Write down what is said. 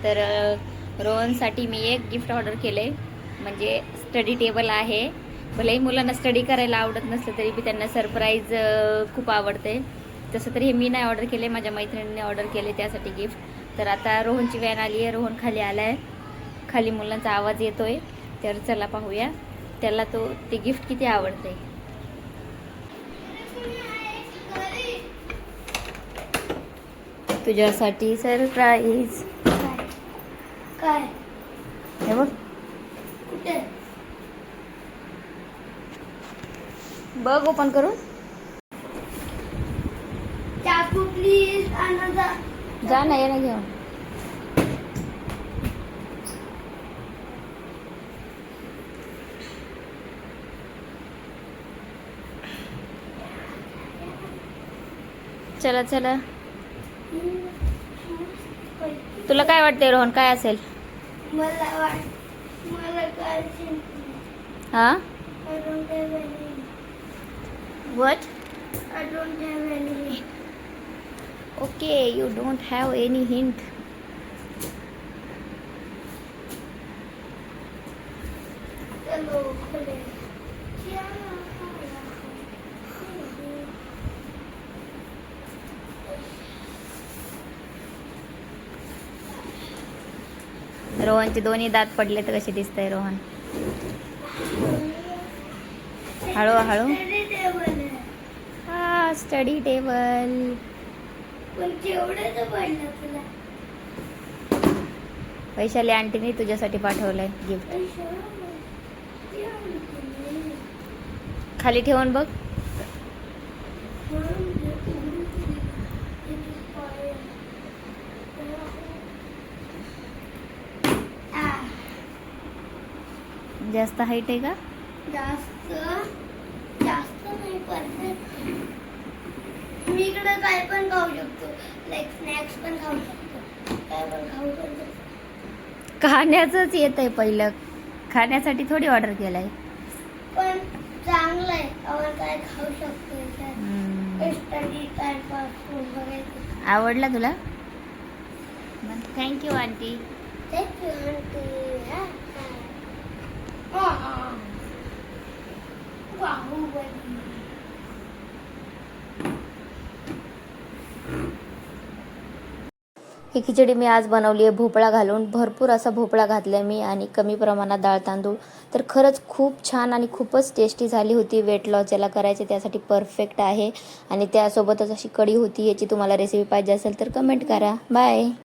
तर रोहनसाठी मी एक gift order केले, म्हणजे स्टडी टेबल आहे. भलेही मुलांना स्टडी करायला आवडत नसलं तरी बी त्यांना सरप्राईज खूप आवडते. तसं तरी हे मी नाही ऑर्डर केले, माझ्या मैत्रिणीने ऑर्डर केले त्यासाठी गिफ्ट. तर आता रोहनची व्हॅन आली आहे, रोहन खाली आला आहे. खाली मुलांचा आवाज येतोय, तर चला पाहूया त्याला ते गिफ्ट किती आवडते. तुझ्यासाठी सरप्राईज. काय हे बघ, कुठे बघ ओपन करून. चाकू प्लीज आणा. जा ना, ये ना घेऊन. चला चला. तुला काय वाटते रोहन, काय असेल? मला काय हा, I don't have any. What? I don't have any. Okay, you don't have any hint. चलो खोले. रोहनचे दोन्ही दात पडले तर कसे दिसतंय रोहन? हळू हळू. Study table आहे. हा, स्टडी टेबल. पण केवढं पडलं तुला? वैशाली आंटीने तुझ्यासाठी पाठवलंय गिफ्ट. खाली ठेवून बघ. जास्त हाईट आहे का? जास्त जास्त नाही, परफेक्ट. मी इकडे काय पण खाऊ शकतो, लाईक स्नॅक्स पण खाऊ शकतो, काय पण खाऊ शकतो. खाण्याचंच येत आहे पहिलं, खाण्यासाठी थोडी ऑर्डर केलाय. पण चांगलं आहे, आपण काय खाऊ शकतो. स्टडी टाइम पासून बघायचं. आवडला तुला? Thank you aunty. Thank you aunty. Baahubali. ही खिचडी मी आज बनवली आहे भोपळा घालून. भरपूर असा भोपळा घातला मी आणि कमी प्रमाणात डाळ तांदूळ. तर खरंच खूप छान आणि खूपच टेस्टी झाली होती. वेट लॉस ज्याला करायचे त्यासाठी परफेक्ट आहे. आणि त्यासोबतच अशी कढी होती. याची तुम्हाला रेसिपी पाहिजे असेल तर कमेंट करा. बाय.